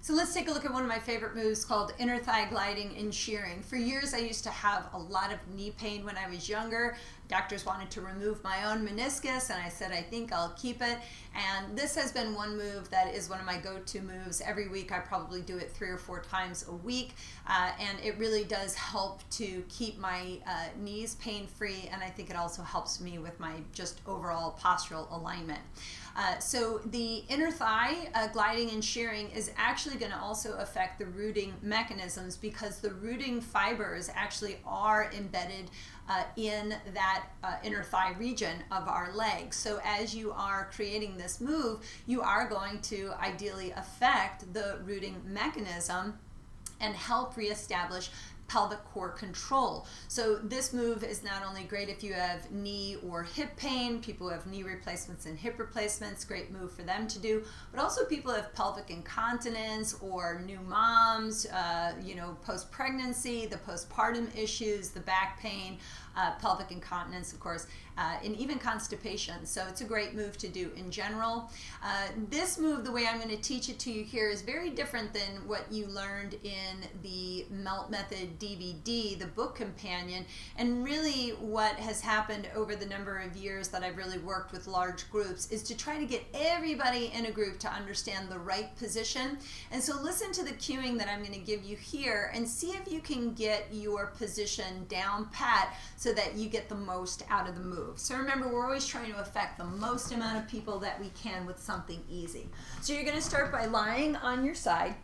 So let's take a look at one of my favorite moves called inner thigh gliding and shearing. For years I used to have a lot of knee pain when I was younger. Doctors wanted to remove my own meniscus and I said I think I'll keep it. And this has been one move that is one of my go-to moves. Every week I probably do it 3 or 4 times a week, and it really does help to keep my knees pain-free, and I think it also helps me with my just overall postural alignment. So the inner thigh gliding and shearing is actually going to also affect the rooting mechanisms, because the rooting fibers actually are embedded in that inner thigh region of our leg. So as you are creating this move, you are going to ideally affect the rooting mechanism and help reestablish pelvic core control. So this move is not only great if you have knee or hip pain, people who have knee replacements and hip replacements, great move for them to do, but also people who have pelvic incontinence or new moms, post-pregnancy, the postpartum issues, the back pain, pelvic incontinence, of course, and even constipation. So it's a great move to do in general. This move, the way I'm going to teach it to you here, is very different than what you learned in the Melt Method DVD, the book companion. And really what has happened over the number of years that I've really worked with large groups is to try to get everybody in a group to understand the right position. And so listen to the cueing that I'm going to give you here and see if you can get your position down pat so that you get the most out of the move. So remember, we're always trying to affect the most amount of people that we can with something easy. So you're going to start by lying on your side,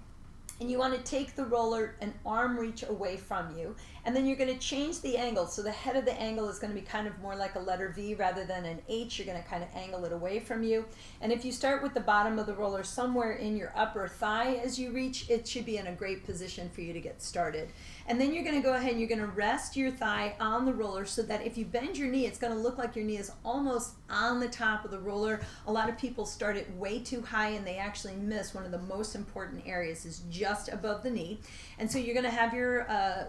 and you want to take the roller an arm reach away from you, and then you're going to change the angle. So the head of the angle is going to be kind of more like a letter V rather than an H. You're going to kind of angle it away from you. And if you start with the bottom of the roller somewhere in your upper thigh as you reach, it should be in a great position for you to get started. And then you're going to go ahead and you're going to rest your thigh on the roller so that if you bend your knee, it's going to look like your knee is almost on the top of the roller. A lot of people start it way too high and they actually miss one of the most important areas, is just above the knee. And so you're going to have your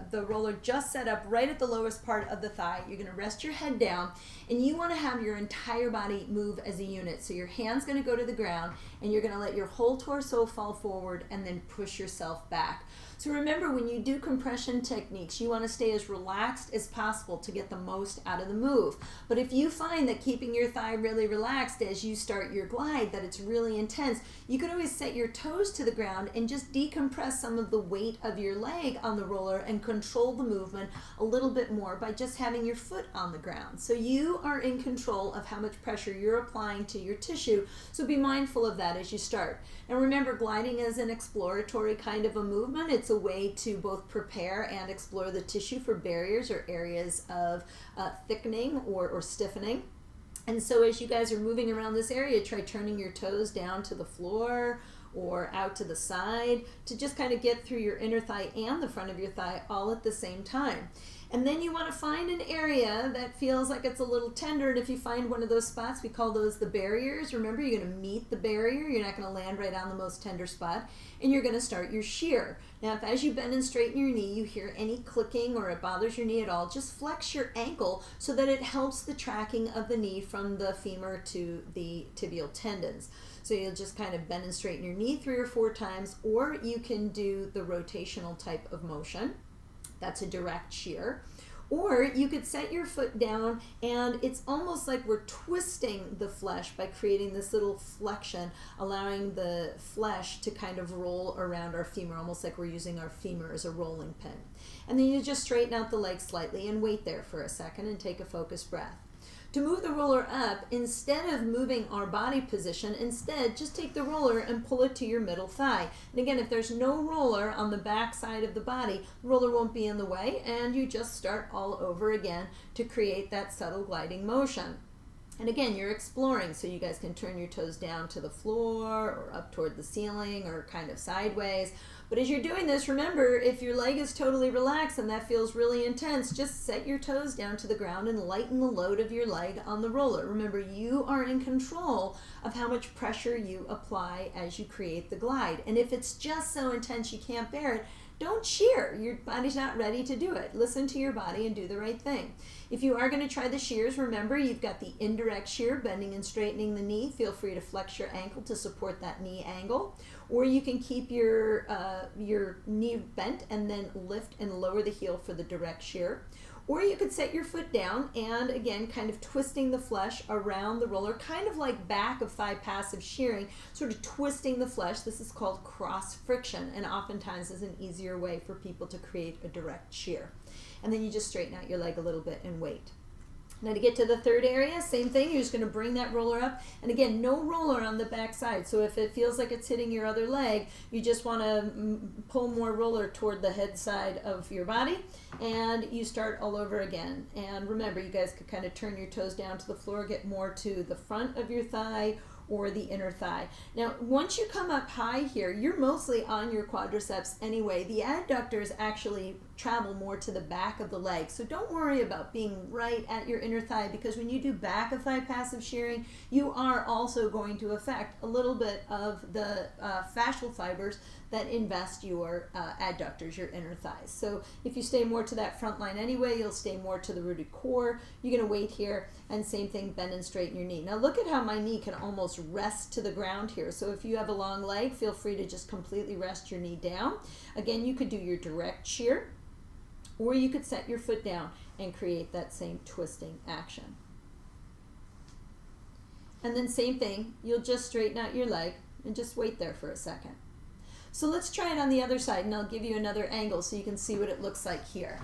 the roller just set up right at the lowest part of the thigh. You're going to rest your head down, and you want to have your entire body move as a unit. So your hand's going to go to the ground, and you're going to let your whole torso fall forward and then push yourself back. So remember, when you do compression techniques, you want to stay as relaxed as possible to get the most out of the move. But if you find that keeping your thigh really relaxed as you start your glide, that it's really intense, you can always set your toes to the ground and just decompress some of the weight of your leg on the roller and control the movement a little bit more by just having your foot on the ground. So you are in control of how much pressure you're applying to your tissue, so be mindful of that as you start. And remember, gliding is an exploratory kind of a movement. It's a way to both prepare and explore the tissue for barriers or areas of thickening or stiffening. And so as you guys are moving around this area, try turning your toes down to the floor or out to the side to just kind of get through your inner thigh and the front of your thigh all at the same time. And then you want to find an area that feels like it's a little tender, and if you find one of those spots, we call those the barriers. Remember, you're going to meet the barrier. You're not going to land right on the most tender spot, and you're going to start your shear. Now, if as you bend and straighten your knee, you hear any clicking or it bothers your knee at all, just flex your ankle so that it helps the tracking of the knee from the femur to the tibial tendons. So you'll just kind of bend and straighten your knee 3 or 4 times, or you can do the rotational type of motion. That's a direct shear. Or you could set your foot down, and it's almost like we're twisting the flesh by creating this little flexion, allowing the flesh to kind of roll around our femur, almost like we're using our femur as a rolling pin. And then you just straighten out the leg slightly and wait there for a second and take a focused breath. To move the roller up, instead of moving our body position, instead just take the roller and pull it to your middle thigh. And again, if there's no roller on the back side of the body, the roller won't be in the way, and you just start all over again to create that subtle gliding motion. And again, you're exploring, so you guys can turn your toes down to the floor or up toward the ceiling or kind of sideways. But as you're doing this, remember, if your leg is totally relaxed and that feels really intense, just set your toes down to the ground and lighten the load of your leg on the roller. Remember, you are in control of how much pressure you apply as you create the glide. And if it's just so intense you can't bear it, don't shear. Your body's not ready to do it. Listen to your body and do the right thing. If you are going to try the shears, remember you've got the indirect shear, bending and straightening the knee. Feel free to flex your ankle to support that knee angle. Or you can keep your knee bent and then lift and lower the heel for the direct shear. Or you could set your foot down and again kind of twisting the flesh around the roller, kind of like back of thigh passive shearing, sort of twisting the flesh. This is called cross friction, and oftentimes is an easier way for people to create a direct shear. And then you just straighten out your leg a little bit and wait. Now to get to the third area, same thing, you're just going to bring that roller up, and again, no roller on the back side. So if it feels like it's hitting your other leg, you just want to pull more roller toward the head side of your body, and you start all over again. And remember, you guys could kind of turn your toes down to the floor, get more to the front of your thigh or the inner thigh. Now, once you come up high here, you're mostly on your quadriceps anyway. The adductors actually travel more to the back of the leg. So don't worry about being right at your inner thigh, because when you do back of thigh passive shearing, you are also going to affect a little bit of the fascial fibers that invest your adductors, your inner thighs. So if you stay more to that front line anyway, you'll stay more to the rooted core. You're going to wait here, and same thing, bend and straighten your knee. Now look at how my knee can almost rest to the ground here. So if you have a long leg, feel free to just completely rest your knee down. Again, you could do your direct shear, or you could set your foot down and create that same twisting action. And then same thing, you'll just straighten out your leg and just wait there for a second. So let's try it on the other side, and I'll give you another angle so you can see what it looks like here.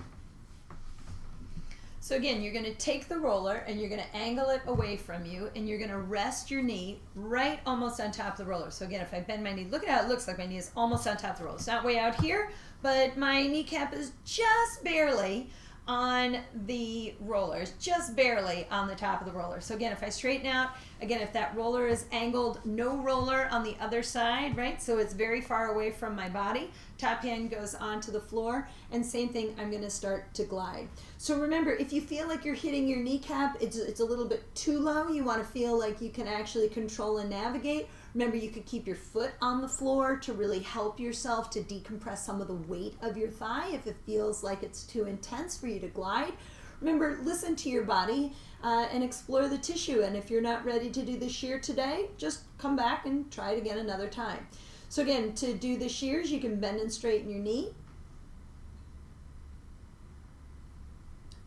So again, you're going to take the roller and you're going to angle it away from you, and you're going to rest your knee right almost on top of the roller. So again, if I bend my knee, look at how it looks like my knee is almost on top of the roller. It's not way out here, but my kneecap is just barely on the rollers, just barely on the top of the roller. So again, if I straighten out, again, if that roller is angled, no roller on the other side, right? So it's very far away from my body. Top hand goes onto the floor, and same thing, I'm going to start to glide. So remember, if you feel like you're hitting your kneecap, it's a little bit too low, you want to feel like you can actually control and navigate. Remember, you could keep your foot on the floor to really help yourself to decompress some of the weight of your thigh if it feels like it's too intense for you to glide. Remember, listen to your body and explore the tissue. And if you're not ready to do the shear today, just come back and try it again another time. So again, to do the shears, you can bend and straighten your knee.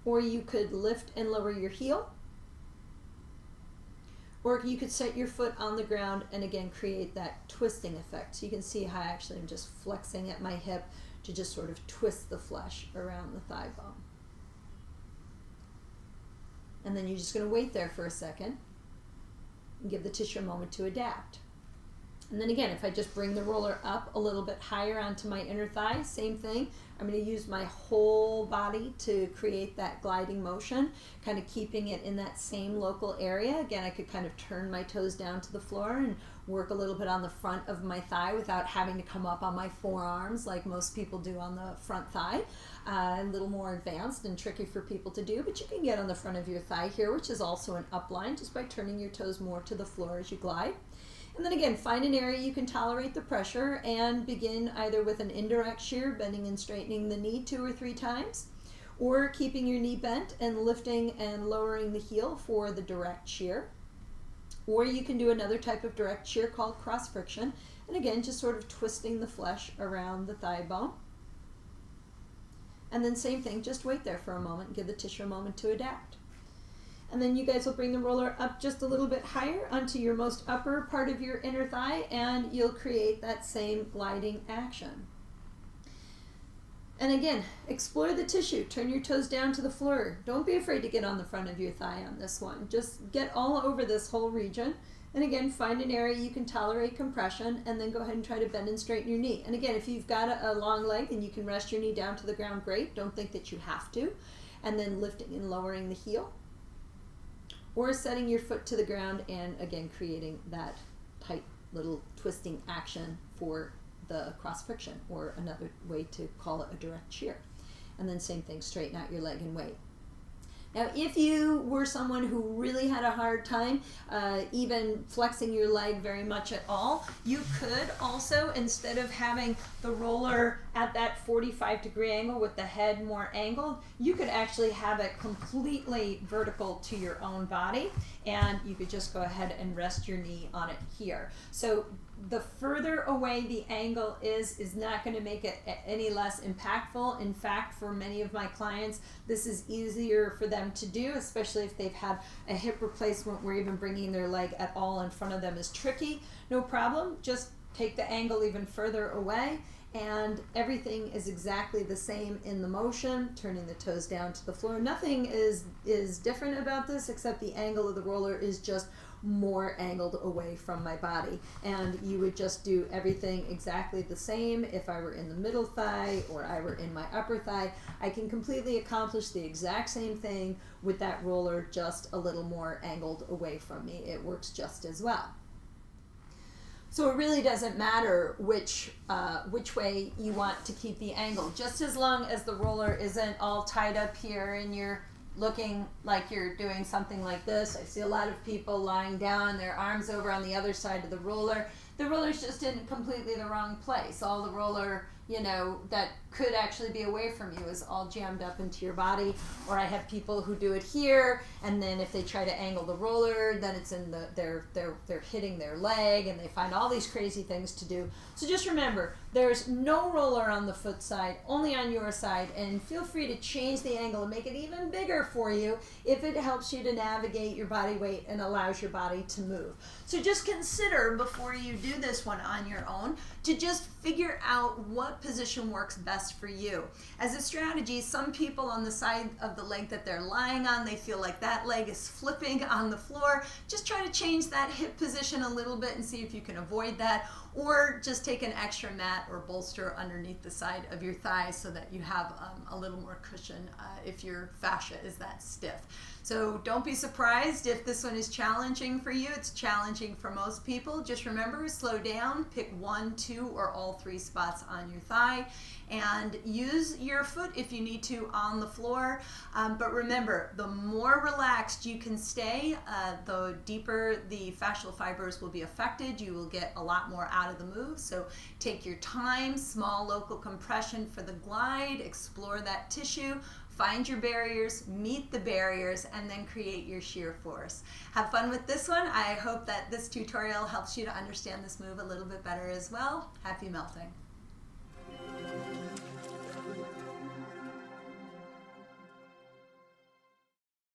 Or you could lift and lower your heel. Or you could set your foot on the ground and again create that twisting effect. So you can see how I actually am just flexing at my hip to just sort of twist the flesh around the thigh bone. And then you're just going to wait there for a second and give the tissue a moment to adapt. And then again, if I just bring the roller up a little bit higher onto my inner thigh, same thing. I'm going to use my whole body to create that gliding motion, kind of keeping it in that same local area. Again, I could kind of turn my toes down to the floor and work a little bit on the front of my thigh without having to come up on my forearms like most people do on the front thigh. A little more advanced and tricky for people to do, but you can get on the front of your thigh here, which is also an upline, just by turning your toes more to the floor as you glide. And then again, find an area you can tolerate the pressure and begin either with an indirect shear, bending and straightening the knee 2 or 3 times, or keeping your knee bent and lifting and lowering the heel for the direct shear. Or you can do another type of direct shear called cross friction, and again, just sort of twisting the flesh around the thigh bone. And then same thing, just wait there for a moment and give the tissue a moment to adapt. And then you guys will bring the roller up just a little bit higher onto your most upper part of your inner thigh, and you'll create that same gliding action. And again, explore the tissue. Turn your toes down to the floor. Don't be afraid to get on the front of your thigh on this one. Just get all over this whole region. And again, find an area you can tolerate compression, and then go ahead and try to bend and straighten your knee. And again, if you've got a long leg and you can rest your knee down to the ground, great. Don't think that you have to. And then lifting and lowering the heel. Or setting your foot to the ground and again creating that tight little twisting action for the cross friction, or another way to call it a direct shear. And then same thing, straighten out your leg and wait. Now, if you were someone who really had a hard time even flexing your leg very much at all, you could also, instead of having the roller at that 45-degree angle with the head more angled, you could actually have it completely vertical to your own body, and you could just go ahead and rest your knee on it here. So the further away the angle is not going to make it any less impactful. In fact, for many of my clients, this is easier for them to do, especially if they've had a hip replacement where even bringing their leg at all in front of them is tricky. No problem, just take the angle even further away, and everything is exactly the same in the motion, turning the toes down to the floor. Nothing is different about this except the angle of the roller is just more angled away from my body. And you would just do everything exactly the same if I were in the middle thigh or I were in my upper thigh. I can completely accomplish the exact same thing with that roller, just a little more angled away from me. It works just as well. So it really doesn't matter which way you want to keep the angle, just as long as the roller isn't all tied up here and you're looking like you're doing something like this. I see a lot of people lying down, their arms over on the other side of the roller. The roller's just in completely the wrong place. All the roller, that could actually be away from you is all jammed up into your body. Or I have people who do it here, and then if they try to angle the roller, then it's in they're hitting their leg, and they find all these crazy things to do. So just remember, there's no roller on the foot side, only on your side, and feel free to change the angle and make it even bigger for you if it helps you to navigate your body weight and allows your body to move. So just consider, before you do this one on your own, to just figure out what position works best for you. As a strategy, some people on the side of the leg that they're lying on, they feel like that leg is flipping on the floor. Just try to change that hip position a little bit and see if you can avoid that, or just take an extra mat or bolster underneath the side of your thighs so that you have a little more cushion if your fascia is that stiff. So don't be surprised if this one is challenging for you. It's challenging for most people. Just remember, slow down, pick 1, 2, or all 3 spots on your thigh, and use your foot if you need to on the floor. But remember, the more relaxed you can stay, the deeper the fascial fibers will be affected. You will get a lot more out of the move. So take your time, small local compression for the glide, explore that tissue, find your barriers, meet the barriers, and then create your shear force. Have fun with this one. I hope that this tutorial helps you to understand this move a little bit better as well. Happy melting.